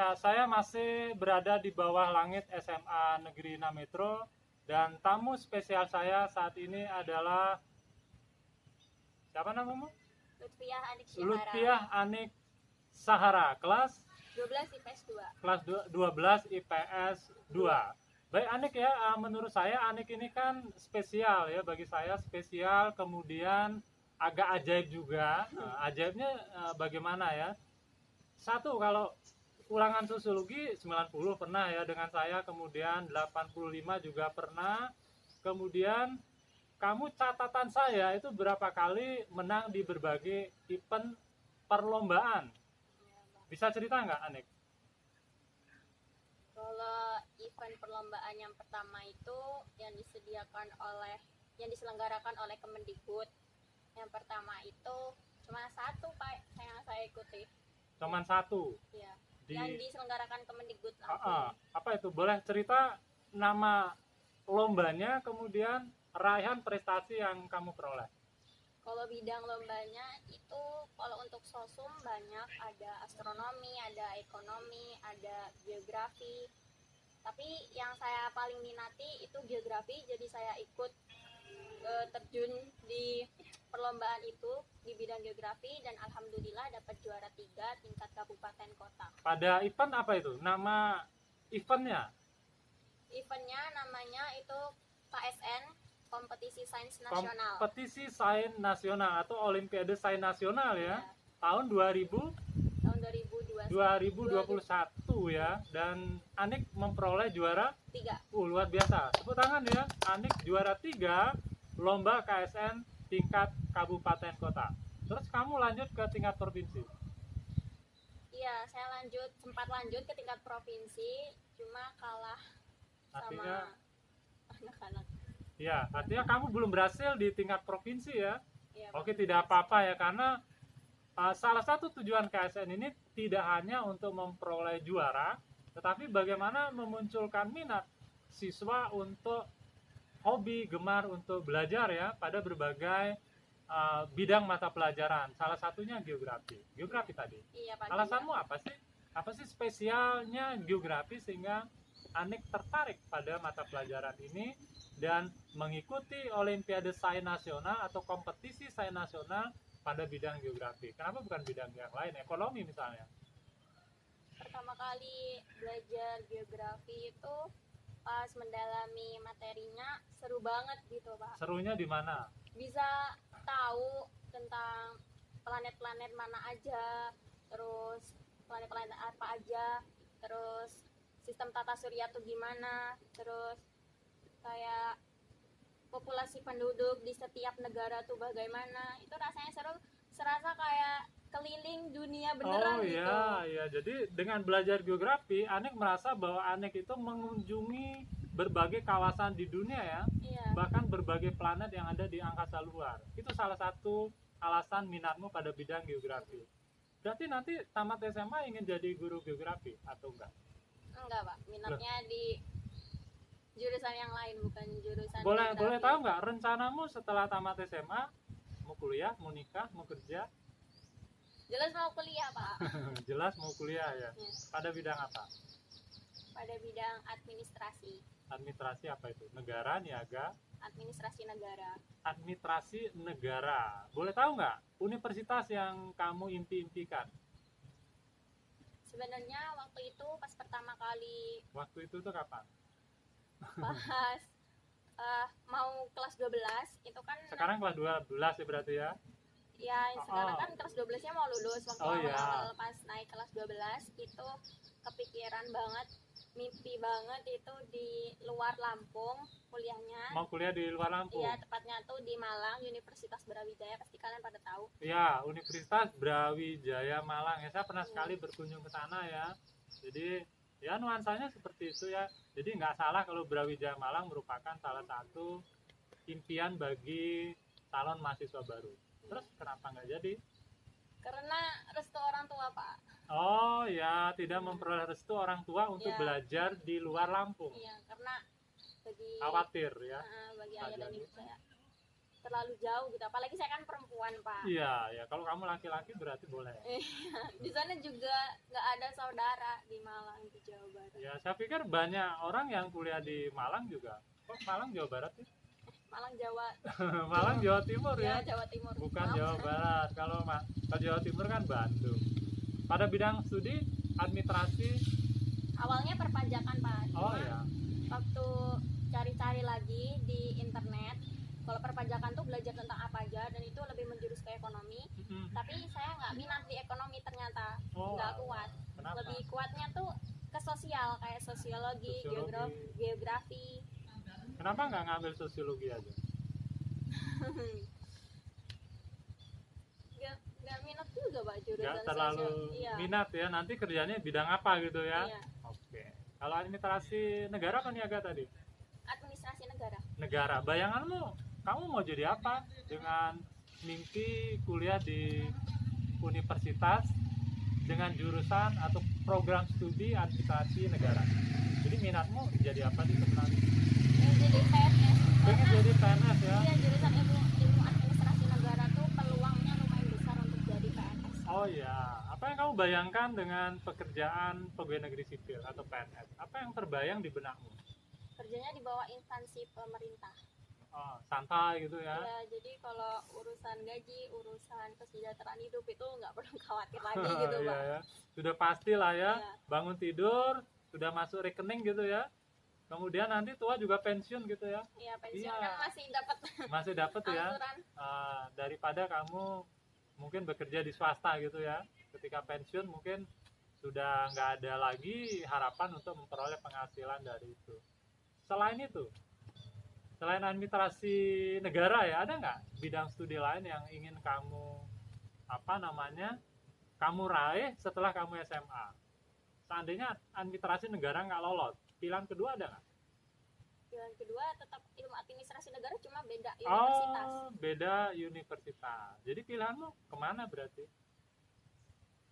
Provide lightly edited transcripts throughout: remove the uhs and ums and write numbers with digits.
Ya, saya masih berada di bawah langit SMA Negeri 6 Metro dan tamu spesial saya saat ini adalah siapa namamu? Lutfiah Anik Syahara. Lutfiah Anik Sahara, kelas 12 IPS 2. kelas 12 IPS 2. Baik Anik ya, menurut saya Anik ini kan spesial ya, bagi saya spesial, kemudian agak ajaib juga. Ajaibnya bagaimana ya? Satu, kalau ulangan sosiologi 90 pernah ya dengan saya, kemudian 85 juga pernah. Kemudian kamu catatan saya itu berapa kali menang di berbagai event perlombaan. Bisa cerita nggak Anik? Kalau event perlombaan yang pertama itu yang diselenggarakan oleh Kemendikbud. Yang pertama itu cuma satu Pak yang saya ikuti. Cuman satu. Iya. Yang diselenggarakan Kemendikbud langsung. Apa itu? Boleh cerita nama lombanya, kemudian raihan prestasi yang kamu peroleh? Kalau bidang lombanya itu, kalau untuk sosum banyak, ada astronomi, ada ekonomi, ada geografi. Tapi yang saya paling minati itu geografi, jadi saya ikut terjun di perlombaan itu di bidang geografi dan alhamdulillah dapat juara 3 tingkat kabupaten kota. Pada event apa itu? Nama eventnya? Eventnya namanya itu KSN, Kompetisi Sains Nasional. Kompetisi Sains Nasional atau Olimpiade Sains Nasional ya. Tahun 2021 ya. Dan Anik memperoleh juara 3. Luar biasa. Tepuk tangan ya. Anik juara 3 lomba KSN tingkat kabupaten kota. Terus kamu lanjut ke tingkat provinsi? Iya, saya sempat lanjut ke tingkat provinsi, cuma kalah sama anak-anak. Ya, artinya kamu belum berhasil di tingkat provinsi ya? Ya, Oke, tidak apa-apa ya, karena salah satu tujuan KSN ini tidak hanya untuk memperoleh juara, tetapi bagaimana memunculkan minat siswa untuk hobi, gemar untuk belajar ya pada berbagai bidang mata pelajaran. Salah satunya geografi. Geografi tadi. Iya, Pak. Alasanmu apa sih? Apa sih spesialnya geografi sehingga Anik tertarik pada mata pelajaran ini dan mengikuti Olimpiade Sains Nasional atau kompetisi Sains Nasional pada bidang geografi? Kenapa bukan bidang yang lain, ekonomi misalnya? Pertama kali belajar geografi itu pas mendalami materinya seru banget gitu Pak. Serunya di mana? Bisa tahu tentang planet-planet mana aja, terus planet-planet apa aja, terus sistem tata surya tuh gimana, terus kayak populasi penduduk di setiap negara tuh bagaimana. Itu rasanya seru, serasa kayak keliling dunia beneran gitu. Oh iya, jadi dengan belajar geografi, Anik merasa bahwa Anik itu mengunjungi berbagai kawasan di dunia ya, Iya. bahkan berbagai planet yang ada di angkasa luar. Itu salah satu alasan minatmu pada bidang geografi. Berarti nanti tamat SMA ingin jadi guru geografi atau enggak? Enggak Pak, minatnya di jurusan yang lain, bukan jurusan Boleh tahu nggak rencanamu setelah tamat SMA? Mau kuliah, mau nikah, mau kerja? Jelas mau kuliah Pak. Jelas mau kuliah ya. Pada bidang apa? Pada bidang administrasi. Administrasi apa itu? Negara, niaga? Administrasi negara. Administrasi negara. Boleh tahu nggak universitas yang kamu impi-impikan? Sebenarnya waktu itu pas pertama kali. Waktu itu tuh kapan? Pas mau kelas 12 itu kan. Sekarang kelas 12 ya berarti ya? Ya sekarang kan kelas 12-nya mau lulus. Waktu awal pas naik kelas 12 itu kepikiran banget, mimpi banget itu di luar Lampung kuliahnya. Mau kuliah di luar Lampung? Iya, tepatnya tuh di Malang, Universitas Brawijaya, pasti kalian pada tahu. Ya, Universitas Brawijaya Malang ya, saya pernah sekali berkunjung ke sana ya. Jadi ya nuansanya seperti itu ya. Jadi nggak salah kalau Brawijaya Malang merupakan salah satu impian bagi calon mahasiswa baru. Terus kenapa nggak jadi? Karena restu orang tua Pak. Oh ya, tidak memperoleh restu orang tua untuk belajar di luar Lampung. Iya, karena bagi khawatir ya. Bagi ayah dan ibu saya. terlalu jauh gitu, apalagi saya kan perempuan Pak. Iya, ya kalau kamu laki-laki berarti boleh. Di sana juga nggak ada saudara di Malang, di Jawa Barat. Ya, saya pikir banyak orang yang kuliah di Malang juga. Kok Malang Jawa Barat sih? Malang Jawa. Malang Jawa Timur Ya, ya, Jawa Timur. bukan Maaf. Jawa Barat. Kalau Jawa Timur kan Bandung. Pada bidang studi administrasi. Awalnya perpajakan Pak. Oh Cuma ya. waktu cari-cari lagi di internet, kalau perpajakan tuh belajar tentang apa aja dan itu lebih menjurus ke ekonomi. Tapi saya nggak minat di ekonomi ternyata, nggak kuat. Kenapa? Lebih kuatnya tuh ke sosial, kayak sosiologi. Geografi. Kenapa nggak ngambil sosiologi aja? Nggak minat juga Pak jurusan Nggak terlalu Iya. minat ya. Nanti kerjanya bidang apa gitu ya? Iya. Oke. Kalau administrasi negara apa niaga tadi? Administrasi negara. Negara. Bayanganmu, kamu mau jadi apa dengan mimpi kuliah di universitas dengan jurusan atau program studi administrasi negara? Jadi minatmu jadi apa sih sebenarnya? Jadi PNS. Pengen jadi PNS ya? Iya, jurusan ilmu administrasi negara tuh peluangnya lumayan besar untuk jadi PNS. Oh ya, apa yang kamu bayangkan dengan pekerjaan pegawai negeri sipil atau PNS? Apa yang terbayang di benakmu? Kerjanya di bawah instansi pemerintah. Oh, santai gitu ya? Ya, jadi kalau urusan gaji, urusan kesejahteraan hidup itu nggak perlu khawatir lagi gitu, Iya Pak. ya. Sudah pasti lah ya, Iya. bangun tidur, sudah masuk rekening gitu ya. Kemudian nanti tua juga pensiun gitu ya. Iya, pensiun Iya. kan masih dapat Masih dapat ya. angsuran. Daripada kamu mungkin bekerja di swasta gitu ya. Ketika pensiun mungkin sudah nggak ada lagi harapan untuk memperoleh penghasilan dari itu. Selain itu, selain administrasi negara ya, ada nggak bidang studi lain yang ingin kamu kamu raih setelah kamu SMA? Seandainya administrasi negara nggak lolos, pilihan kedua ada nggak? Pilihan kedua tetap ilmu administrasi negara, cuma beda universitas. Oh, beda universitas. Jadi pilihanmu kemana berarti?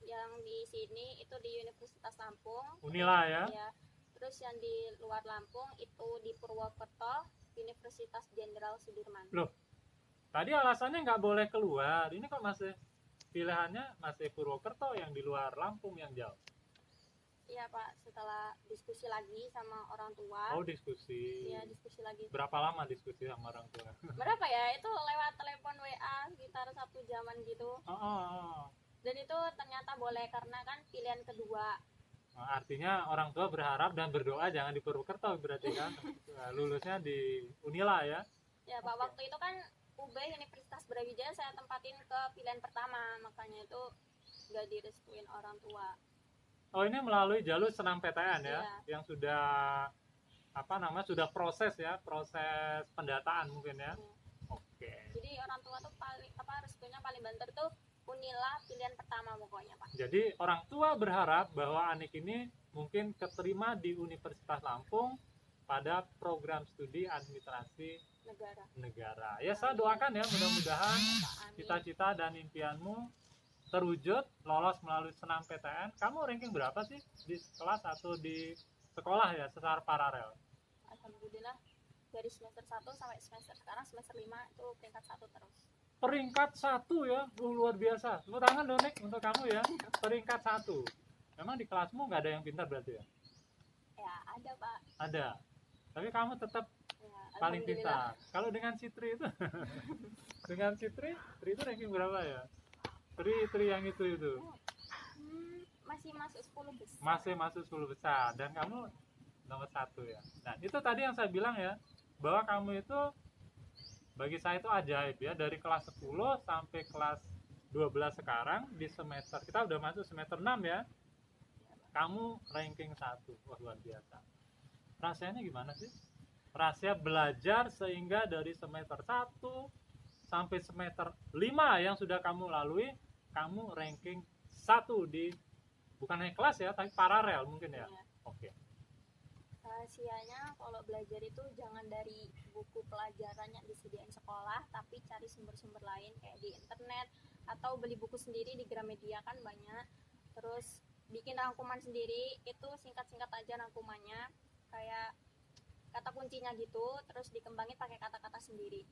Yang di sini itu di Universitas Lampung. Unila ya? Ya. Terus yang di luar Lampung itu di Purwokerto, Universitas Jenderal Sudirman. Loh, tadi alasannya nggak boleh keluar. Ini kok masih pilihannya masih Purwokerto yang di luar Lampung yang jauh? Iya Pak, setelah diskusi lagi sama orang tua. Oh, diskusi. Iya, diskusi lagi. Berapa lama diskusi sama orang tua? Berapa ya? Itu lewat telepon WA sekitar 1 jaman gitu. Oh. Dan itu ternyata boleh karena kan pilihan kedua. Nah, artinya orang tua berharap dan berdoa jangan di Purwokerto berarti kan? Lulusnya di Unila ya? Ya Pak, Oke. waktu itu kan UB Universitas Brawijaya saya tempatin ke pilihan pertama, makanya itu nggak direstuin orang tua. Oh, ini melalui jalur senam PTN ya? Iya. Yang sudah sudah proses ya, proses pendataan mungkin ya? Iya. Oke. Jadi orang tua tuh restunya paling banter tuh Unila pilihan pertama pokoknya Pak. Jadi orang tua berharap bahwa anak ini mungkin keterima di Universitas Lampung pada program studi administrasi negara. Ya, saya doakan ya, mudah-mudahan Amin. cita-cita dan impianmu terwujud, lolos melalui senam PTN. Kamu ranking berapa sih di kelas atau di sekolah ya secara paralel? Alhamdulillah dari semester 1 sampai sekarang semester 5 itu peringkat 1 terus. Peringkat 1 ya, luar biasa. Tepuk tangan dong Nek untuk kamu ya. Peringkat 1. Memang di kelasmu nggak ada yang pintar berarti ya? Ya ada Pak. Ada. Tapi kamu tetap Ya, paling alhamdulillah. pintar. Kalau dengan Citri itu, dengan Citri itu ranking berapa ya? Tri yang itu. Masih masuk 10 besar. Masih masuk 10 besar dan kamu nomor 1 ya. Nah, itu tadi yang saya bilang ya, bahwa kamu itu bagi saya itu ajaib ya, dari kelas 10 sampai kelas 12 sekarang di semester kita udah masuk semester 6 ya. Kamu ranking 1. Wah, luar biasa. Rasanya gimana sih? Rahasia belajar sehingga dari semester 1 sampai semester 5 yang sudah kamu lalui, kamu ranking 1 di bukan hanya kelas ya, tapi paralel mungkin ya. Ya. Oke. Rahasianya kalau belajar itu jangan dari buku pelajaran yang disediain sekolah, tapi cari sumber-sumber lain kayak di internet atau beli buku sendiri di Gramedia kan banyak. Terus bikin rangkuman sendiri, itu singkat-singkat aja rangkumannya, kayak kata kuncinya gitu, terus dikembangin pakai kata-kata sendiri.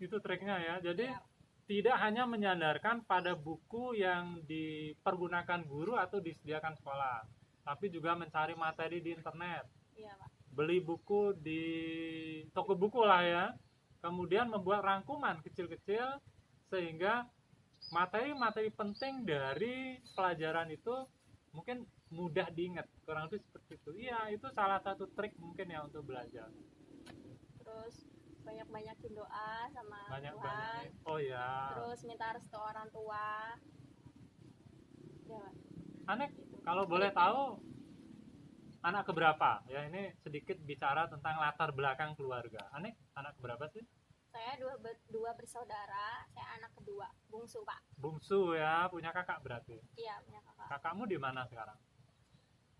Itu triknya ya. Jadi Iya. tidak hanya menyandarkan pada buku yang dipergunakan guru atau disediakan sekolah, tapi juga mencari materi di internet, Iya, Pak. beli buku di toko buku lah ya, kemudian membuat rangkuman kecil-kecil sehingga materi-materi penting dari pelajaran itu mungkin mudah diingat, kurang lebih seperti itu. Iya, itu salah satu trik mungkin ya untuk belajar. Terus banyak-banyakin doa sama Tuhan. Banyak-banyak. Oh ya. Terus minta restu orang tua. Ya, Pak. Anek, kalau boleh tahu anak keberapa? Ya, ini sedikit bicara tentang latar belakang keluarga. Anek, anak keberapa sih? Saya dua bersaudara, saya anak kedua, bungsu, Pak. Bungsu ya, punya kakak berarti. Iya, punya kakak. Kakakmu di mana sekarang?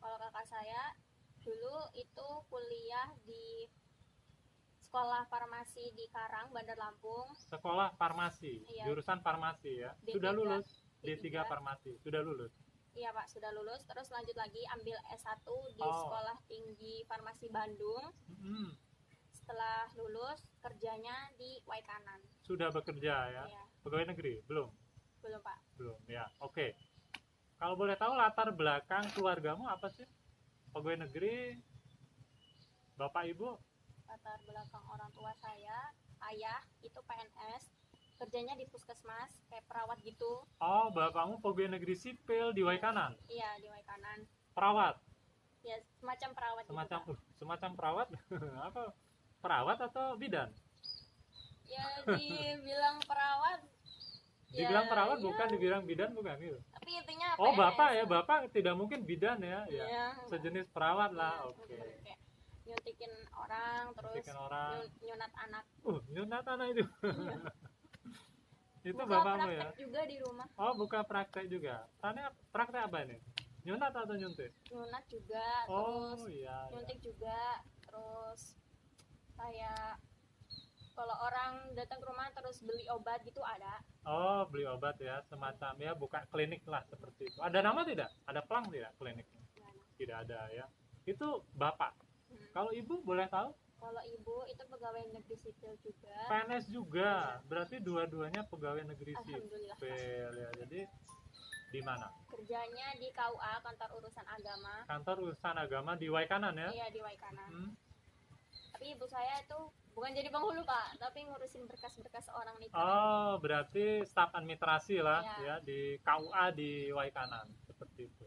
Kalau kakak saya dulu itu kuliah di sekolah farmasi di Karang, Bandar Lampung. Sekolah farmasi, Iya. jurusan farmasi ya. D3. Sudah lulus D3. D3 farmasi, sudah lulus. Iya, Pak, sudah lulus. Terus lanjut lagi ambil S1 di Oh. Sekolah Tinggi Farmasi Bandung. Hmm, Setelah lulus kerjanya di Waikanan. sudah bekerja ya. Iya, Pegawai negeri? Belum? belum, Pak. Belum ya. Oke. Kalau boleh tahu latar belakang keluargamu apa sih? Pegawai negeri, bapak ibu? Latar belakang orang tua saya, ayah itu PNS, kerjanya di puskesmas kayak perawat gitu. Oh, bapakmu pegawai negeri sipil di Waikanan. Iya, di Waikanan. Perawat. Ya, semacam perawat Semacam gitu, Pak. semacam perawat. Apa? Perawat atau bidan? Ya, dibilang perawat. Dibilang ya, perawat ya. bukan, dibilang bidan bukan gitu. Tapi intinya Oh, PNS. bapak ya, bapak tidak mungkin bidan ya. Ya. Iya. Sejenis perawat lah. Iya, Oke. bener-bener kayak nyuntikin orang, terus Nyuntikin orang. nyunat anak. Nyunat anak itu. Itu Buka bapakmu ya. praktek juga di rumah. Oh, buka praktek juga. Praktek apa ini? Nyunat atau nyuntik? Nyunat juga, Oh, terus iya. nyuntik juga, terus kayak kalau orang datang ke rumah terus beli obat gitu ada. Oh, beli obat ya, semacam ya buka klinik lah seperti itu. Ada nama tidak? Ada pelang tidak kliniknya? Tidak ada ya. Itu bapak. Kalau ibu boleh tahu? Kalau ibu itu pegawai negeri sipil juga. PNS juga. Berarti dua-duanya pegawai negeri Alhamdulillah. sipil ya. Jadi di mana? Kerjanya di KUA, Kantor Urusan Agama. Kantor urusan agama di Waikanan ya? Iya, di Waikanan. Hmm. Tapi ibu saya itu bukan jadi penghulu, Pak, tapi ngurusin berkas-berkas orang itu. Oh, berarti staf administrasi lah Iya. ya di KUA di Waikanan seperti itu.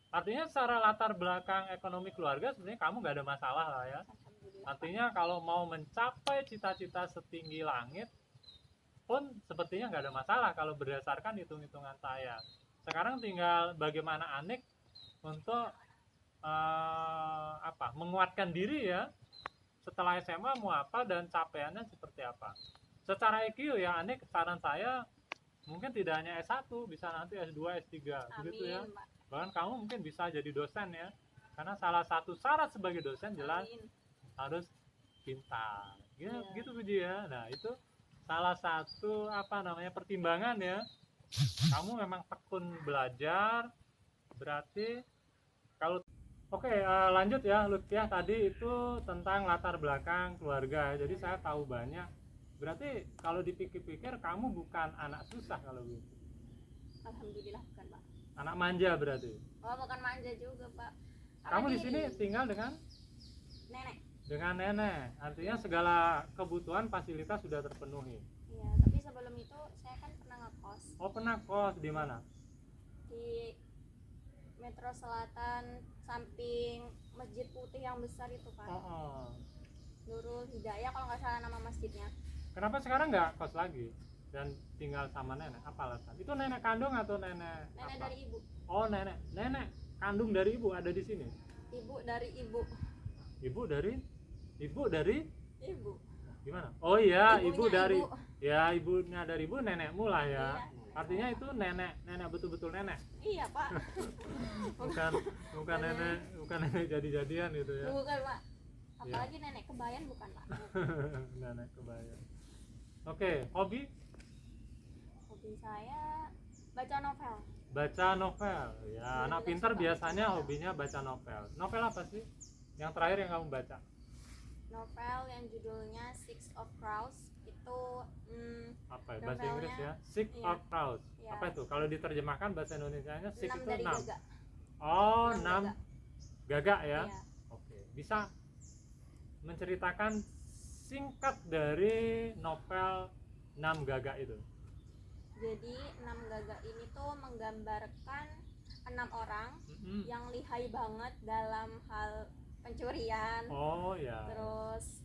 Artinya secara latar belakang ekonomi keluarga sebenarnya kamu nggak ada masalah lah ya. Alhamdulillah. Artinya kalau mau mencapai cita-cita setinggi langit pun sepertinya nggak ada masalah kalau berdasarkan hitung-hitungan saya. Sekarang tinggal bagaimana Anik untuk menguatkan diri ya setelah SMA mau apa dan capaiannya seperti apa. Secara IQ ya Anik, saran saya mungkin tidak hanya S1, bisa nanti S2, S3 begitu ya. Amin, Pak. Bahkan kamu mungkin bisa jadi dosen ya. Karena salah satu syarat sebagai dosen jelas Amin. harus pintar. Ya, Iya. begitu Budi ya. Nah, itu salah satu pertimbangan ya. Kamu memang tekun belajar, berarti kalau lanjut ya Lutfiah, tadi itu tentang latar belakang keluarga. Jadi saya tahu banyak. Berarti kalau dipikir-pikir kamu bukan anak susah kalau begitu. Alhamdulillah bukan, Pak. Anak manja berarti. Oh, bukan manja juga, Pak. Kamu di sini tinggal dengan Nenek. nenek. Artinya segala kebutuhan fasilitas sudah terpenuhi. Iya, tapi sebelum itu saya kan pernah ngekos Oh, pernah kos di mana? di Metro Selatan samping Masjid Putih yang besar itu, Pak. Oh. Nurul Hidayah kalau nggak salah nama masjidnya. Kenapa sekarang nggak kos lagi dan tinggal sama nenek? Apa alasan? Itu nenek kandung atau nenek Nenek apa? dari ibu. Oh, nenek kandung dari ibu ada di sini. Ibu dari ibu. Ibu dari Ibu. gimana? Oh iya, Ibunya ibu dari ibu. ya ibunya dari ibu, nenekmu lah ya. Iya, nenek. Artinya itu nenek betul-betul nenek. Iya, Pak. Bukan nenek jadi-jadian gitu ya. Bukan, Pak. Apalagi nenek kebayan bukan, Pak. Nenek kebayang. Oke, hobi Hobi saya baca novel. baca novel. Ya, Iya, anak kita pintar suka biasanya baca. hobinya baca novel. Novel apa sih? Yang terakhir yang kamu baca? Novel yang judulnya Six of Crows. itu Apa ya? Bahasa Inggris novelnya, ya? Sick iya. or Proud. Ya, Apa itu? Kalau diterjemahkan bahasa Indonesianya sick 6 itu dari 6. Gaga. Oh, 6 6 gagak ya. Iya. Oke. Bisa menceritakan singkat dari novel 6 gagak itu. Jadi 6 Gaga ini tuh menggambarkan 6 orang Mm-mm. yang lihai banget dalam hal pencurian, Oh ya. terus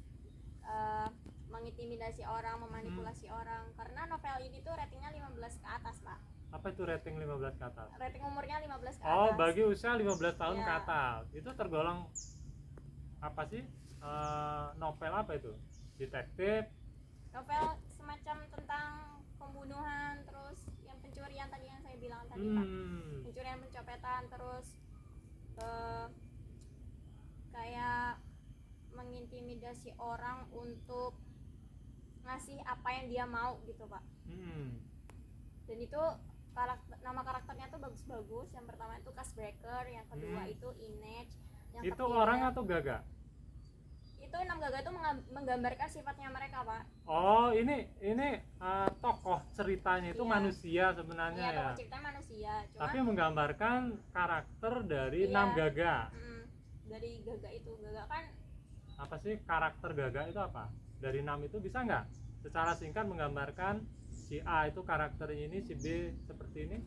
mengintimidasi orang, memanipulasi orang. Karena novel ini tuh ratingnya 15 ke atas, Pak. Apa itu rating 15 ke atas? Rating umurnya 15 ke atas. Oh, bagi usia 15 tahun Iya. ke atas. Itu tergolong apa sih? Novel apa itu? Detektif? Novel semacam tentang pembunuhan, terus yang pencurian tadi yang saya bilang tadi, Pak. Pencurian, pencopetan, terus kayak mengintimidasi orang untuk ngasih apa yang dia mau gitu, Pak. Dan itu nama karakternya tuh bagus-bagus. Yang pertama itu Casbreaker, yang kedua itu Inej, yang Itu ketiga, orang atau gagak? itu 6 Gaga itu menggambarkan sifatnya mereka, Pak. Oh, ini tokoh ceritanya itu Iya. manusia sebenarnya Iya, ya. tokoh ceritanya manusia, cuma Tapi menggambarkan karakter dari Iya. 6 gagak. Dari Gaga itu, Gaga kan Apa sih karakter gagak itu apa? Dari 6 itu bisa nggak secara singkat menggambarkan si A itu karakternya ini, si B seperti ini?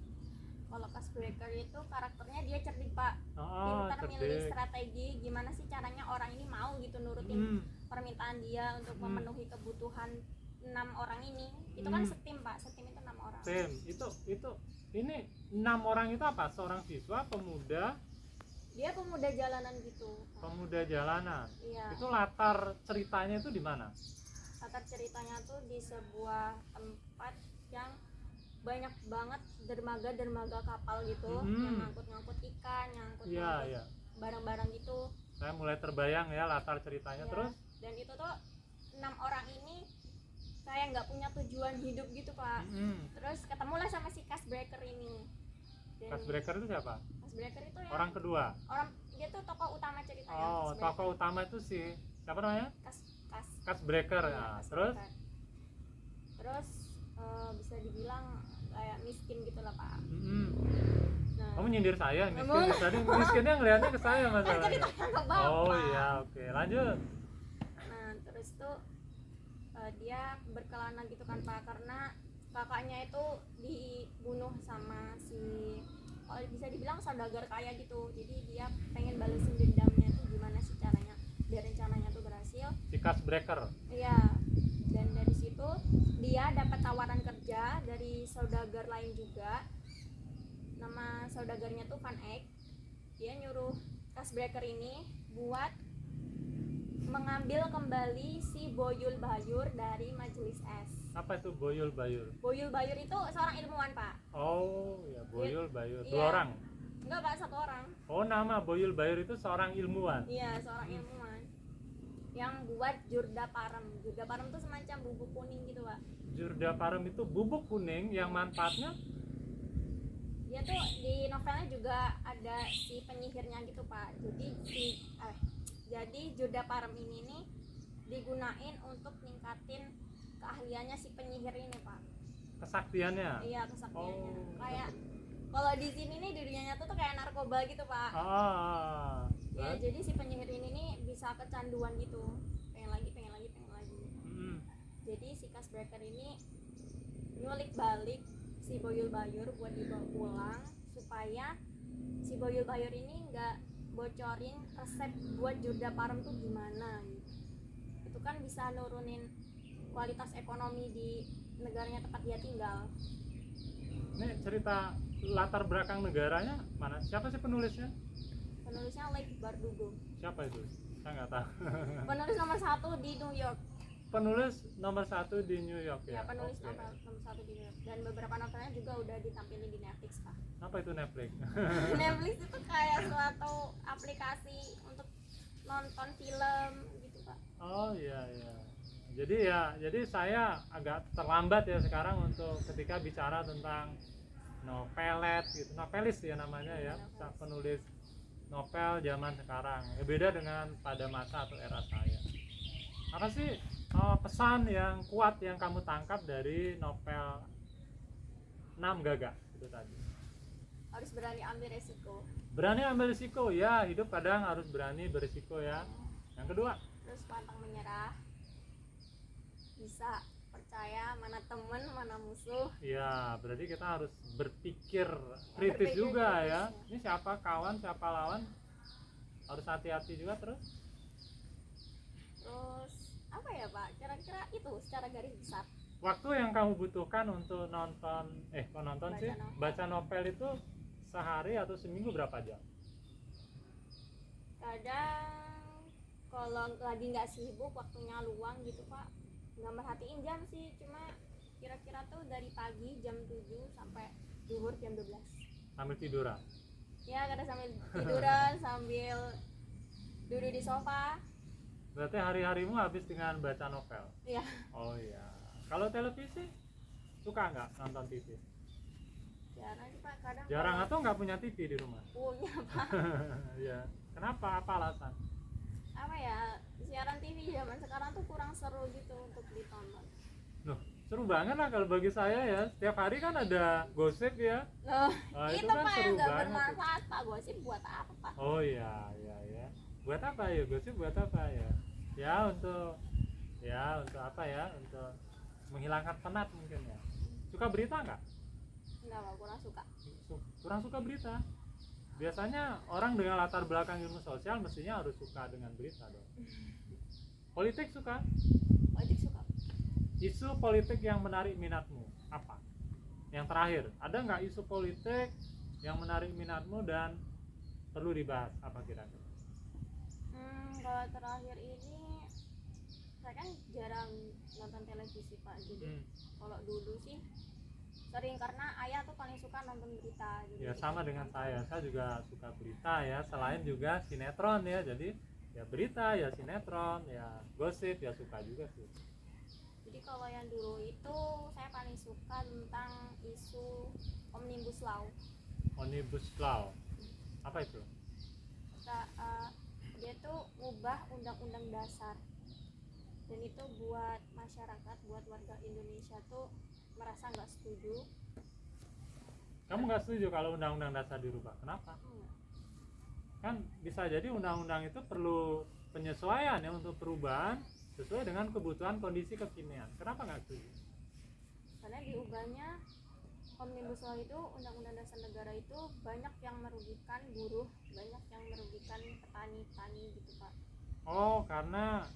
kalau Casbreaker itu karakternya dia cerdik, Pak. Oh, Pintar milih cerdik. strategi gimana sih caranya orang ini mau gitu nurutin permintaan dia untuk memenuhi kebutuhan 6 orang ini. Itu kan setim, Pak. Setim itu 6 orang. Tim itu ini 6 orang itu apa? Seorang siswa, pemuda, Dia pemuda jalanan gitu, Pak. pemuda jalanan. Iya. Itu latar ceritanya itu di mana? Latar ceritanya tuh di sebuah tempat yang banyak banget dermaga kapal gitu, yang ngangkut-ngangkut ikan, Iya, iya. barang-barang gitu. Saya mulai terbayang ya latar ceritanya. Iya. Terus Dan itu tuh 6 orang ini kayak nggak punya tujuan hidup gitu, Pak. Terus ketemulah sama si Casbreaker ini. Dan Casbreaker itu siapa? Casbreaker itu ya Orang kedua. dia tuh tokoh utama ceritanya. Oh, Casbreaker. tokoh utama itu si siapa namanya? Cas Casbreaker. Iya, Nah, Casbreaker. Terus bisa dibilang kayak miskin gitu lah, Pak. Nah, Kamu nyindir saya, miskin Emang? tadi miskinnya ngeliatnya ke saya masalahnya. ceritanya ke Bapak. Oh iya, oke. Lanjut. Nah, terus tuh dia berkelana gitu kan, Pak, karena kakaknya itu dibunuh sama si, kalau bisa dibilang saudagar kaya gitu. Jadi dia pengen balesin dendamnya tuh gimana sih caranya biar rencananya tuh berhasil. Si Casbreaker. Iya. Dan dari situ dia dapat tawaran kerja dari saudagar lain juga. Nama saudagarnya tuh Van Eyck. Dia nyuruh Casbreaker ini buat mengambil kembali si Boyul Bayur dari Majelis Es. Apa itu Boyul Bayur? Boyul Bayur itu seorang ilmuwan, Pak. Oh ya, Boyul Bayur. Iya. Dua orang. Enggak, Pak, satu orang. Oh, nama Boyul Bayur itu seorang ilmuwan. Iya, seorang ilmuwan yang buat Jurda Parem. Jurda Parem tuh semacam bubuk kuning gitu, Pak. Jurda Parem itu bubuk kuning yang manfaatnya Dia tuh di novelnya juga ada si penyihirnya gitu, Pak. Jadi Jurda Parem ini nih digunain untuk ningkatin keahliannya si penyihir ini, Pak. kesaktiannya. Iya, kesaktiannya. Oh. Kayak kalau di sini nih di dunia nyata tuh kayak narkoba gitu, Pak. Ya, jadi si penyihir ini nih bisa kecanduan gitu. Pengen lagi. Jadi si Casbreaker ini nyulik balik si Boyul Bayur buat dibawa pulang supaya si Boyul Bayur ini nggak bocorin resep buat Jurda Parem tuh gimana gitu. Itu kan bisa nurunin kualitas ekonomi di negaranya tempat dia tinggal. Ini cerita latar belakang negaranya mana? Siapa sih penulisnya? Penulisnya Leigh Bardugo. Siapa itu? Saya nggak tahu. Penulis nomor 1 di New York. Penulis nomor 1 di New York Ya, ya. penulis Oke. nomor 1 di New York. Dan beberapa novelnya juga udah ditampilin di Netflix, Pak. Apa itu Netflix? Netflix itu kayak suatu aplikasi untuk nonton film gitu, Pak. Oh iya iya. Jadi saya agak terlambat ya sekarang untuk ketika bicara tentang novelet gitu, novelis ya namanya ya, penulis novel zaman sekarang. Ya, beda dengan pada masa atau era saya. Apa sih pesan yang kuat yang kamu tangkap dari novel 6 Gagak itu tadi? Harus berani ambil resiko. Berani ambil risiko, ya hidup kadang harus berani berisiko ya. Yang kedua, Terus pantang menyerah, bisa percaya mana temen mana musuh. ya berarti kita harus berpikir kritis Berpikir juga kritis, ya. ya. Ini siapa kawan, siapa lawan, harus hati-hati juga. Terus Terus apa ya Pak, kira-kira itu secara garis besar. waktu yang kamu butuhkan untuk nonton kok nonton Baca sih novel. baca novel itu sehari atau seminggu berapa jam? Kadang kalau lagi nggak sibuk, waktunya luang gitu Pak, nggak merhatiin jam sih, cuma kira-kira tuh dari pagi jam 7 sampai zuhur jam 12. Sambil tiduran? Ya kadang sambil tiduran sambil duduk di sofa. Berarti hari-harimu habis dengan baca novel? Ya Oh iya. Kalau televisi suka nggak nonton TV? jarang sih Pak, kadang Jarang kalau atau nggak punya TV di rumah? punya Pak. Iya. Kenapa? Apa alasan? Apa ya, siaran TV zaman sekarang tuh kurang seru gitu untuk ditonton. Loh, seru banget lah kalau bagi saya ya. Setiap hari kan ada gosip ya. Loh, Wah, itu kan Pak seru yang nggak banget. bermanfaat Pak, gosip buat apa Pak? Oh iya, iya ya. Buat apa ya gosip? Buat apa ya? Untuk apa ya? Untuk menghilangkan penat mungkin ya. Suka berita nggak? Enggak Pak, kurang suka. Kurang suka berita. Biasanya orang dengan latar belakang ilmu sosial mestinya harus suka dengan berita dong. Politik suka? Politik suka. Isu politik yang menarik minatmu apa? Yang terakhir, ada nggak isu politik yang menarik minatmu dan perlu dibahas? Apa kira-kira? Kalau terakhir ini saya kan jarang nonton televisi Pak, jadi kalau dulu sih sering karena ayah tuh paling suka nonton berita. Jadi Ya sama dengan saya juga suka berita ya, selain juga sinetron ya. Jadi ya berita ya sinetron ya gosip ya suka juga sih. Jadi kalau yang dulu itu saya paling suka tentang isu Omnibus Law. Omnibus Law apa itu? Dia tuh ubah undang-undang dasar, dan itu buat masyarakat, buat warga Indonesia tuh merasa nggak setuju. Kamu nggak setuju kalau undang-undang dasar dirubah? Kenapa? Kan bisa jadi undang-undang itu perlu penyesuaian ya, untuk perubahan sesuai dengan kebutuhan kondisi kekinian. Kenapa nggak setuju? Karena diubahnya Omnibus Law itu, undang-undang dasar negara itu banyak yang merugikan buruh, banyak yang merugikan petani-petani gitu Pak. Oh, karena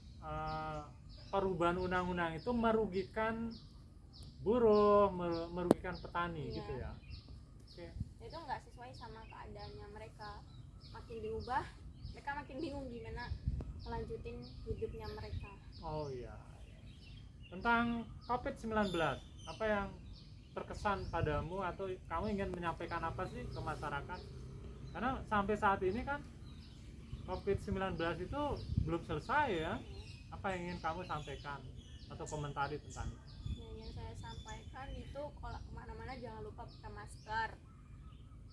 perubahan undang-undang itu merugikan buruh, merugikan petani. Iya. Gitu ya. Oke. Itu nggak sesuai sama keadaannya mereka. Makin diubah, mereka makin bingung gimana melanjutin hidupnya mereka. Oh iya. Tentang COVID-19, apa yang terkesan padamu atau kamu ingin menyampaikan apa sih ke masyarakat? Karena sampai saat ini kan COVID-19 itu belum selesai ya. Apa yang ingin kamu sampaikan atau komentari tentang itu? Yang ingin saya sampaikan itu, kalau kemana-mana jangan lupa pakai masker.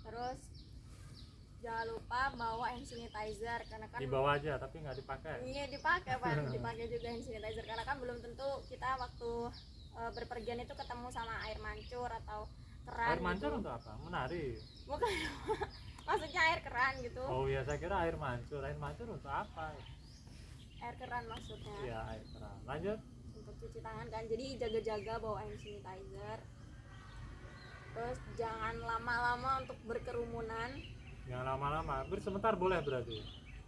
Terus jangan lupa bawa hand sanitizer, karena kan Dibawa aja tapi nggak dipakai. Iya dipakai Pak, dipakai juga hand sanitizer, karena kan belum tentu kita waktu berpergian itu ketemu sama air mancur atau keran. Air mancur gitu. untuk apa? Menari? Bukan, maksudnya air keran gitu. Oh iya, saya kira air mancur. Air mancur untuk apa? Air keran maksudnya. Iya, air keran. Lanjut. Untuk cuci tangan kan, jadi jaga-jaga bawa hand sanitizer. Terus jangan lama-lama untuk berkerumunan. Yang lama-lama, sebentar boleh berarti.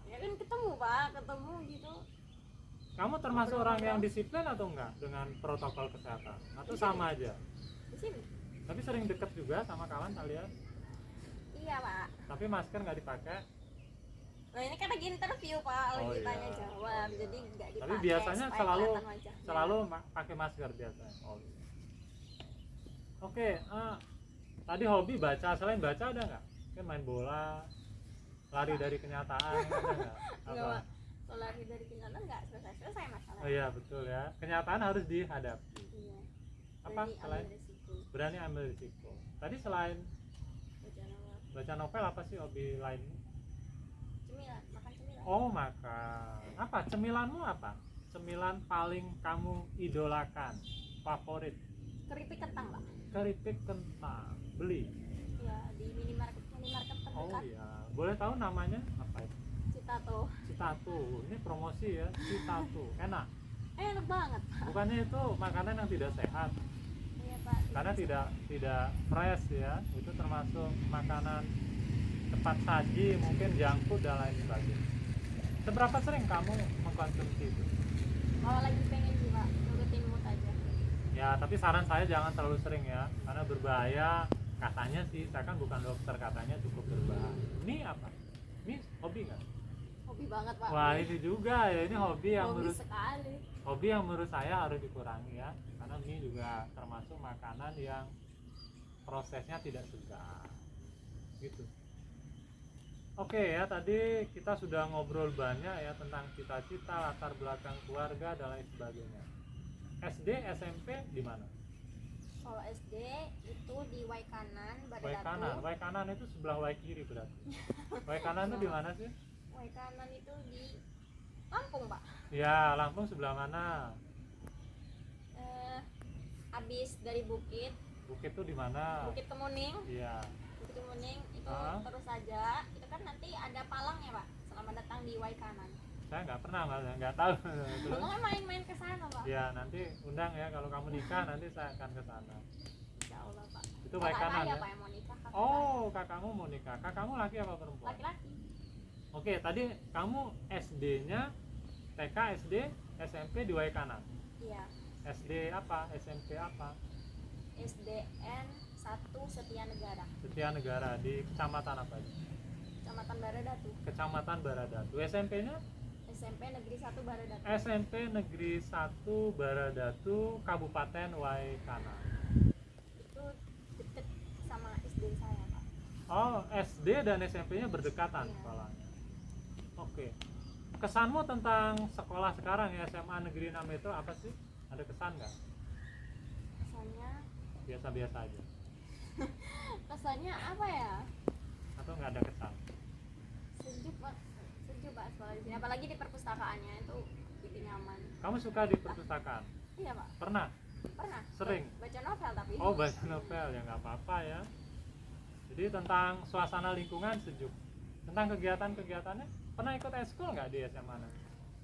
Ya kan ketemu Pak, ketemu gitu. Kamu termasuk orang yang disiplin atau enggak dengan protokol kesehatan? Atau sama aja? Di sini. Tapi sering deket juga sama kawan kalian? Iya Pak. Tapi masker nggak dipakai? Nah ini kan lagi interview Pak, lagi Oh, iya. tanya jawab, jadi nggak dipakai. Tapi biasanya supaya selalu kelihatan wajahnya. pakai masker biasanya. Oh, iya. Oke, tadi hobi baca. Selain baca ada nggak? Kan main bola, lari dari kenyataan, ada nggak? Nggak, Apa? Pak. Kalau lari dari kenyataan nggak selesai masalah. Oh iya betul ya. Kenyataan harus dihadapi. Iya. Apa Berani selain ambil resiko. berani ambil risiko? Tadi selain Baca novel. baca novel apa sih hobi lain? Cemilan, makan cemilan. Oh makan. Apa cemilanmu apa? cemilan paling kamu idolakan, favorit? Keripik kentang, Pak. Keripik kentang. Beli? Ya, di minimarket terdekat. Oh iya. Boleh tahu namanya apa itu? Citato. Citato. Ini promosi ya, Citato. Enak. Enak banget, Pak. Bukannya itu makanan yang tidak sehat? Iya, Pak. Karena tidak fresh ya. Itu termasuk makanan cepat saji, mungkin junk food dan lain sebagainya. Seberapa sering kamu mengkonsumsi itu? Kalau lagi pengen sih, Pak, nurutin mood aja. Ya, tapi saran saya jangan terlalu sering ya, karena berbahaya. Katanya sih, saya kan bukan dokter, katanya cukup berbahaya. Ini apa? Ini hobi nggak? Hobi banget, Pak. Wah, ini juga ya, ini hobi yang Hobi menurut sekali. hobi yang menurut saya harus dikurangi ya, karena mie juga termasuk makanan yang prosesnya tidak segar gitu. Oke ya, tadi kita sudah ngobrol banyak ya tentang cita-cita, latar belakang keluarga dan lain sebagainya. SD, SMP di mana? Kalau SD itu di Waikanan, Y kanan, Badadatu. Y kanan itu sebelah Y kiri berarti. Y kanan itu di mana sih? Waikanan itu di Lampung, Pak. Ya, Lampung sebelah mana? Habis dari Bukit Bukit itu di mana? Bukit Kemuning. Iya. Bukit Kemuning itu Ah. terus saja. Itu kan nanti ada palangnya, Pak. Selamat datang di Waikanan. Saya nggak pernah malah, nggak tahu. Terus? Pokoknya main-main ke sana, Pak. Ya, nanti undang ya kalau kamu nikah, nanti saya akan ke sana. Insya Allah, Pak. Itu Kakak Y kanan saya, ya? Pak, yang mau nikah. Kakak Oh, kakakmu mau nikah. Kakakmu laki apa saya. perempuan? Laki-laki. Oke, tadi kamu SD-nya TK, SD, SMP di Y kanan. Iya. SD apa? SMP apa? SDN 1 Setia Negara, Setia Negara di kecamatan apa? Kecamatan Baradatu. Kecamatan Baradatu. SMP-nya? SMP Negeri 1 Baradatu. SMP Negeri 1 Baradatu, Kabupaten Y kanan. Itu deket sama SD saya, Pak. Oh, SD dan SMP-nya berdekatan Iya. sekolahnya. Oke. Kesanmu tentang sekolah sekarang ya, SMA Negeri 6 itu apa sih? Ada kesan nggak? Biasa-biasa aja? Kesannya apa ya? Atau nggak ada kesan? Sejuk, Pak. Sejuk, Pak, sekolah di sini. Apalagi di perpustakaannya itu bikin nyaman. Kamu suka di perpustakaan? Iya, Pak. Pernah? Pernah. Sering? Baca novel tapi. Oh, baca novel ya nggak apa-apa ya. Jadi tentang suasana lingkungan sejuk. Tentang kegiatan-kegiatannya, pernah ikut ekskul nggak di SMA?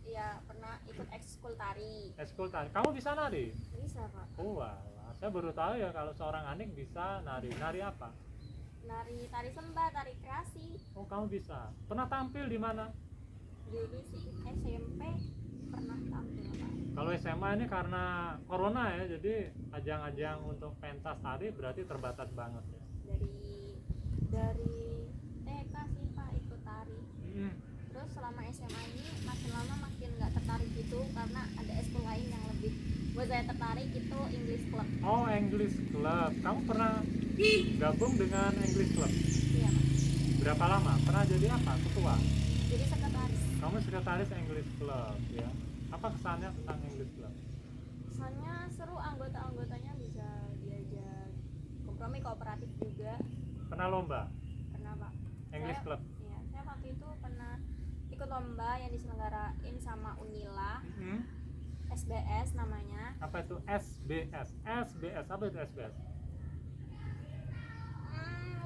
Iya, pernah ikut ekskul tari. Ekskul tari. Kamu bisa nari? Bisa, Pak. Oh, wah. Saya baru tahu ya kalau seorang anik bisa nari. Nari apa? Nari tari sembah, tari kreasi. Oh, kamu bisa. Pernah tampil di mana? Dulu sih SMP pernah tampil, Pak. Kalau SMA ini karena corona ya, jadi ajang-ajang untuk pentas tari berarti terbatas banget ya. Dari TK sih, Pak, ikut tari. Mm. Terus selama SMA ini makin lama makin nggak tertarik gitu karena ada ekskul lain yang lebih buat saya tertarik, itu English Club. Oh, English Club. Kamu pernah gabung dengan English Club? Iya, Pak. Berapa lama? Pernah jadi apa? Ketua? Jadi sekretaris. Kamu sekretaris English Club ya. Apa kesannya tentang English Club? Kesannya seru, anggota-anggotanya bisa diajak kompromi, kooperatif juga. Pernah lomba Pernah, Pak. English Saya- Club? Iya, saya waktu itu pernah ikut lomba yang diselenggarain sama Unila, Hmm? SBS namanya. Apa itu SBS? SBS apa itu SBS?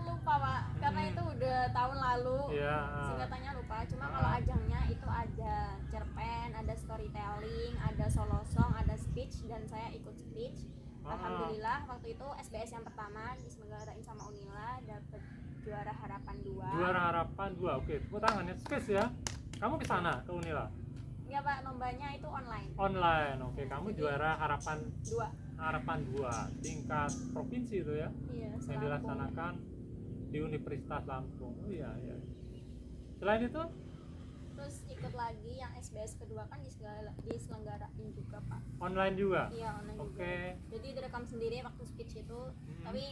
Lupa, Pak, karena itu udah tahun lalu. Iya. Singkatannya lupa. Cuma kalau ajangnya itu ada cerpen, ada storytelling, ada solo song, ada speech, dan saya ikut speech. Alhamdulillah waktu itu SBS yang pertama diselenggarain sama Unila, dapet juara harapan 2. Juara harapan 2. Oke, tepuk tangan ya. Space ya. Kamu ke sana ke Unila? Ya, Pak, lombanya itu online. Online. Oke, kamu juara harapan 2. 2 tingkat provinsi itu ya, Iya, yang Lampung. dilaksanakan di Universitas Lampung. Oh iya iya. Selain itu, Terus ikut lagi yang SBS kedua kan diselenggarain juga, Pak. online juga. Iya, online juga. Oke. Jadi direkam sendiri waktu speech itu, tapi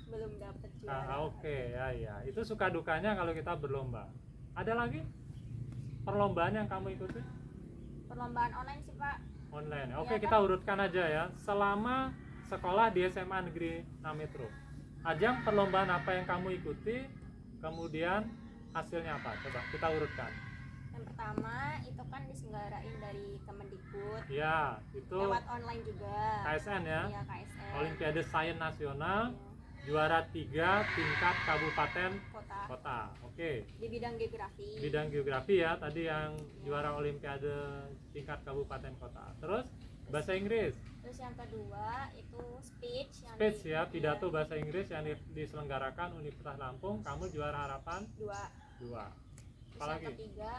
belum dapet juara. Oke ya ya. Itu suka dukanya kalau kita berlomba. Ada lagi perlombaan yang kamu ikuti? Perlombaan online sih, Pak. Online. Iya, Oke, kan? kita urutkan aja ya. Selama sekolah di SMA Negeri 6 Metro, ajang perlombaan apa yang kamu ikuti? Kemudian hasilnya apa? Coba kita urutkan. Yang pertama itu kan diselenggarain dari Kemendikbud, Ya, itu lewat online juga. KSN ya. Iya, KSN. Olimpiade Sains Nasional, Iya. juara 3 tingkat kabupaten Kota. kota. Oke. Di bidang geografi. Bidang geografi ya, tadi yang juara olimpiade tingkat kabupaten kota. Terus bahasa Inggris. Terus yang kedua itu speech yang Speech ya, pidato bahasa Inggris yang diselenggarakan Universitas Lampung, kamu juara harapan 2. 2. Terus Apalagi? yang ketiga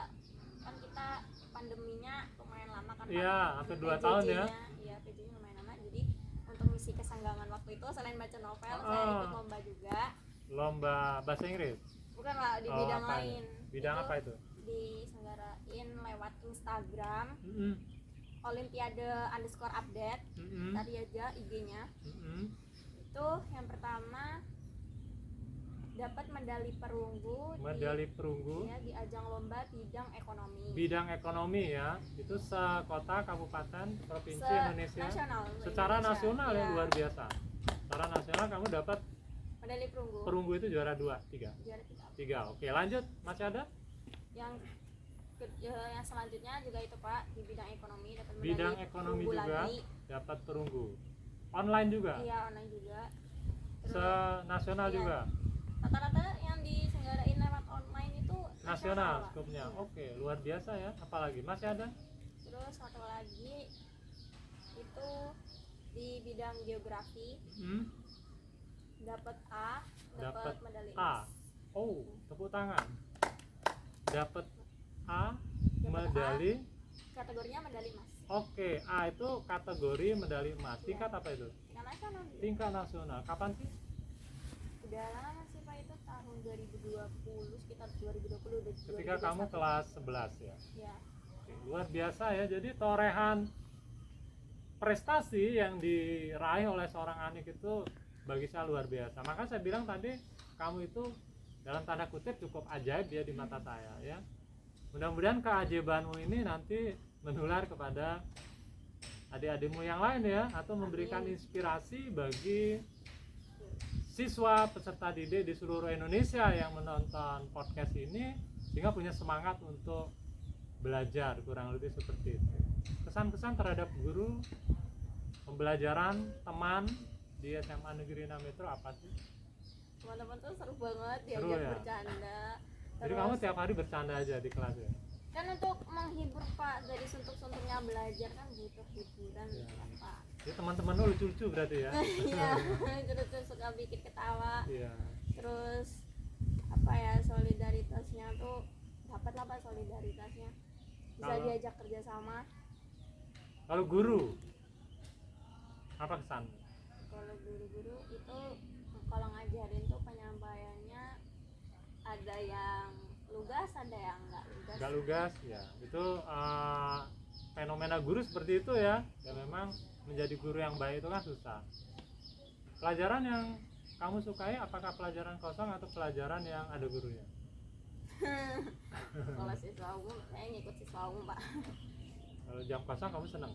kan kita pandeminya lumayan lama kan. Iya, hampir 2 tahun ya. Iya, PJJ lumayan lama. Jadi untuk misi kesenggangan waktu itu selain baca novel, saya ikut lomba juga. Lomba bahasa Inggris. Bukan lah, di bidang apa lain. ini? Bidang apa itu? Diselenggarain lewat Instagram, Mm-mm. Olimpiade_update. Mm-mm. Tadi aja IG-nya. Mm-mm. Itu yang pertama dapat medali perunggu Medali perunggu di ajang lomba bidang ekonomi. bidang ekonomi ya, itu sekota, kabupaten, provinsi Indonesia. Nasional. Secara Indonesia. nasional Iya. ya, luar biasa. Secara nasional kamu dapat Medali perunggu. perunggu itu juara 2, 3. Juara 3. Oke, lanjut. Masih ada? yang yang selanjutnya juga itu Pak, di bidang ekonomi dapat medali Bidang ekonomi perunggu juga lagi. dapat perunggu. Online juga? Iya, online juga. Terus Se-nasional iya. juga? Rata-rata yang diselenggarain lewat online itu Nasional Pak. skupnya. Iya. Oke, luar biasa ya. Apalagi? Masih ada? Terus satu lagi itu di bidang geografi Hmm? dapat A, Dapat dapat medali A. emas. Oh, tepuk tangan. Dapat A, Dapat medali. Kategorinya medali emas. Oke, A itu kategori medali emas. Tingkat apa itu? Tingkat nasional. Tingkat nasional. Kapan sih? Udah lama sih Pak, itu tahun 2020, sekitar 2020 udah. Ketika kamu kelas 11 ya. Ya. Oke, luar biasa ya. Jadi torehan prestasi yang diraih oleh seorang Anik itu bagi saya luar biasa. Maka saya bilang tadi kamu itu dalam tanda kutip cukup ajaib ya di mata saya ya. Mudah-mudahan keajaibanmu ini nanti menular kepada adik-adikmu yang lain ya, atau memberikan inspirasi bagi siswa peserta didik di seluruh Indonesia yang menonton podcast ini, sehingga punya semangat untuk belajar, kurang lebih seperti itu. Kesan-kesan terhadap guru, pembelajaran teman di SMA Negeri 6 Metro apa sih? Teman-teman tuh seru banget, Seru diajak ya? bercanda. Jadi kamu tiap hari bercanda aja di kelas ya? Kan untuk menghibur Pak, dari suntuk-suntuknya belajar kan butuh hiburan Ya. kan Pak. Jadi teman-teman lu lucu-lucu berarti ya? Iya, terus suka bikin ketawa. Iya. Terus apa ya, solidaritasnya tuh dapat lah Pak, solidaritasnya. Bisa Kalau- diajak kerjasama. Kalau guru, apa kesan? Kalau guru-guru itu kalau ngajarin tuh penyampaiannya ada yang lugas, ada yang enggak lugas. Gak lugas ya, itu fenomena guru seperti itu ya. Ya memang menjadi guru yang baik itu kan susah. Pelajaran yang kamu sukai apakah pelajaran kosong atau pelajaran yang ada gurunya? Kalau siswa umum saya ngikut siswa umum Pak. Kalau jam kosong kamu senang?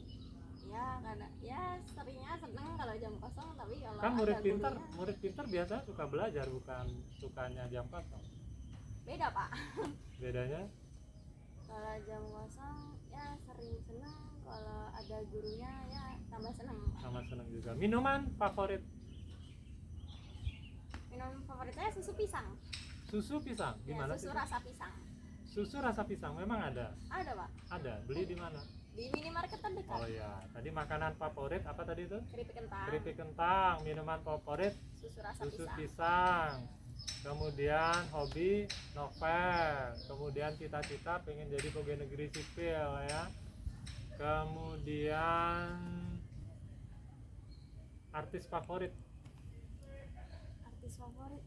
Ya karena ya seringnya seneng kalau jam kosong, tapi kalau Kan murid ada pintar, gurunya, murid pintar biasanya suka belajar, bukan sukanya jam kosong. beda Pak. Bedanya? Kalau jam kosong ya sering seneng, kalau ada gurunya ya tambah seneng. Sama senang juga. Minuman favorit? Minum favorit saya susu pisang. Susu pisang. Ya, Gimana susu sih? rasa pisang. Susu rasa pisang memang ada. Ada Pak, Ada. Beli di mana? di minimarket terdekat. Oh ya, tadi makanan favorit apa tadi itu? Keripik kentang, Keripik kentang. Minuman favorit susu rasa susu pisang. pisang. Kemudian hobi novel. Kemudian cita-cita pengen jadi pegawai negeri sipil ya. Kemudian artis favorit. Artis favorit?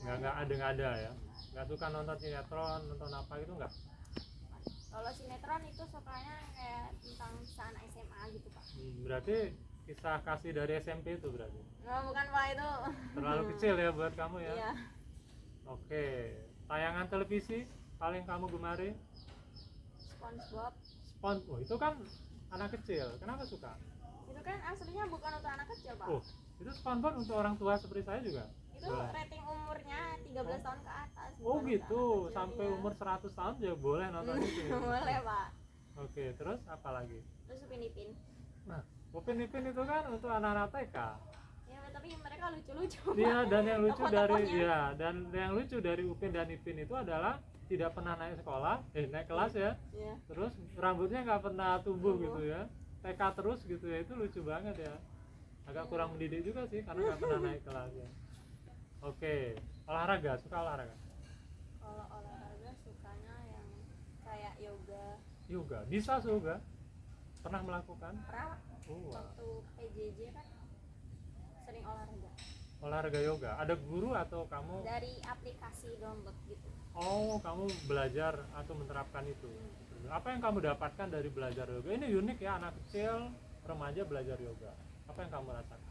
Nggak ada ya. Nggak suka nonton sinetron, nonton apa gitu nggak? Kalau sinetron itu sukanya kayak tentang kisah anak SMA gitu Pak. Berarti kisah kasih dari SMP itu berarti Nggak, bukan Pak, itu terlalu kecil ya buat kamu ya. iya. Oke, tayangan televisi paling kamu gemari? SpongeBob Oh itu kan anak kecil, kenapa suka? itu kan aslinya bukan untuk anak kecil Pak. Oh itu SpongeBob untuk orang tua seperti saya juga? Itu rating umurnya 13 tahun ke atas. Oh bukan gitu, anak kecil, sampai iya. umur 100 tahun ya boleh nonton itu ya? Boleh, Pak. Oke, terus apa lagi? Terus Upin Ipin. Nah, Upin Ipin itu kan untuk anak-anak TK. Ya, tapi mereka lucu-lucu. Iya, Pak. dan yang lucu dari Tokoh-tokohnya. ya, dan yang lucu dari Upin dan Ipin itu adalah tidak pernah naik sekolah, naik kelas ya. Iya. Terus rambutnya nggak pernah tumbuh Tumbuh. gitu ya. TK terus gitu ya, itu lucu banget ya. Agak kurang mendidik juga sih karena nggak pernah naik kelas ya. Oke, olahraga, suka olahraga? Kalau olahraga sukanya yang kayak yoga. Yoga, bisa yoga? Pernah melakukan? Pernah Oh, wah. waktu PJJ kan sering olahraga Olahraga yoga. Ada guru atau kamu? dari aplikasi download gitu. Oh, kamu belajar atau menerapkan itu. Apa yang kamu dapatkan dari belajar yoga? Ini unik ya, anak kecil, remaja belajar yoga. Apa yang kamu rasakan?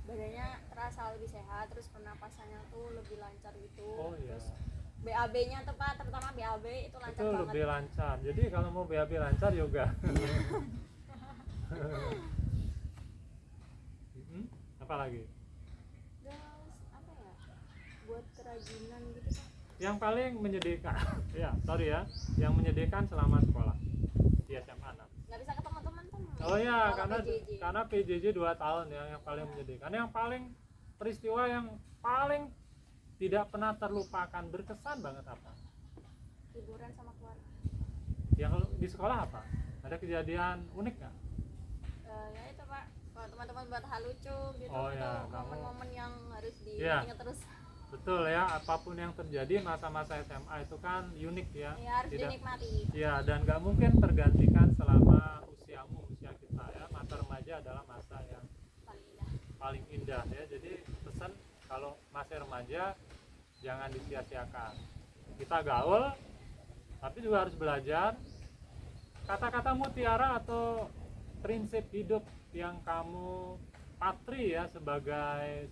Badannya terasa lebih sehat, terus pernapasannya tuh lebih lancar gitu. Oh iya. Terus BAB-nya tuh Pak, terutama BAB itu lancar Itu banget. lebih lancar. Jadi kalau mau BAB lancar yoga. Apa lagi? Terus apa ya? Buat kerajinan gitu Pak. Yang paling menyedihkan, ya sorry ya, yang menyedihkan selama sekolah di SMA 6. Nggak bisa ketemu teman-teman. Oh ya, Kalau PJJ. karena PJJ 2 tahun ya, yang paling menyedihkan. Yang paling peristiwa yang paling tidak pernah terlupakan, berkesan banget apa? Liburan sama keluarga. Yang di sekolah apa? Ada kejadian unik nggak? Ya itu Pak, kalau teman-teman buat hal lucu gitu, Oh itu ya, kamu- momen-momen yang harus Iya. diingat terus. Betul ya, apapun yang terjadi masa-masa SMA itu kan unik ya. Ya harus Tidak, dinikmati. ya, dan nggak mungkin tergantikan selama usia kita ya. Masa remaja adalah masa yang Paling indah. paling indah ya. Jadi pesan kalau masih remaja jangan disia-siakan. Kita gaul, tapi juga harus belajar. Kata-kata mutiara atau prinsip hidup yang kamu patri ya sebagai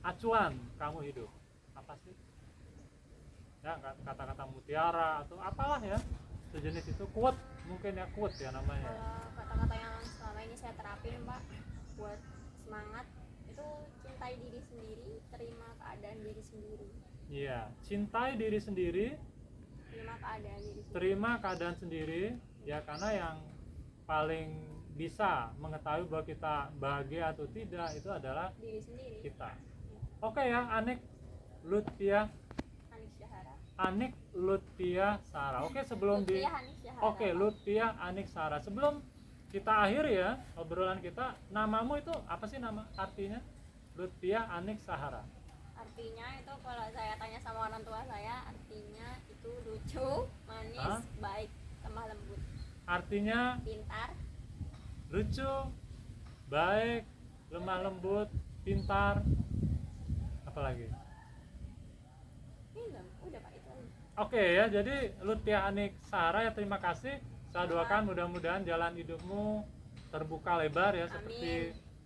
acuan kamu hidup apa sih? Ya kata-kata mutiara atau apalah ya sejenis itu, quote mungkin ya, quote ya namanya. Kalau kata-kata yang selama ini saya terapin Pak buat semangat itu cintai diri sendiri, terima keadaan diri sendiri. Iya, cintai diri sendiri, Terima keadaan diri sendiri. terima keadaan sendiri ya, karena yang paling bisa mengetahui bahwa kita bahagia atau tidak itu adalah Diri sendiri. kita. Oke ya, Anik Lutfiah Hanis Syahara. Anik Lutfiah Sara. Oke, sebelum di Lutfiah Hanis Syahara, Oke, Pak. Lutfiah Anik Sara. Sebelum kita akhiri ya obrolan kita, namamu itu apa sih nama artinya? Lutfiah Anik Sahara. Artinya itu kalau saya tanya sama orang tua saya, artinya itu lucu, manis, Hah? baik, lemah lembut, Artinya pintar, lucu, baik, lemah lembut, pintar. Apalagi? film. Udah Pak itu aja. Oke ya, jadi Lutfiah Anik Sahara ya, terima kasih. Saya doakan mudah-mudahan jalan hidupmu terbuka lebar ya,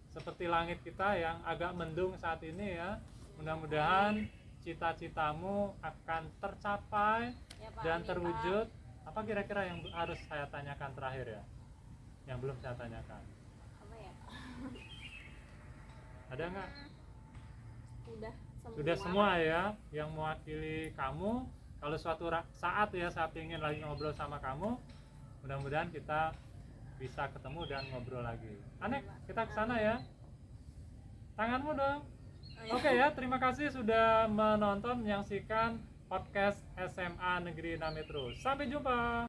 seperti langit kita yang agak mendung saat ini ya. Mudah-mudahan cita-citamu akan tercapai Ya, Pak, dan amin, terwujud. Apa kira-kira yang harus saya tanyakan terakhir ya? Yang belum saya tanyakan. Pak. Apa ya? Ada nggak? Udah semua. Sudah semua ya yang mewakili kamu. Kalau suatu saat ya saya ingin lagi ngobrol sama kamu, mudah-mudahan kita bisa ketemu dan ngobrol lagi. Anek, kita ke sana ya. Tanganmu dong. Oke ya, terima kasih sudah menonton, menyaksikan podcast SMA Negeri 6 Metro. Sampai jumpa.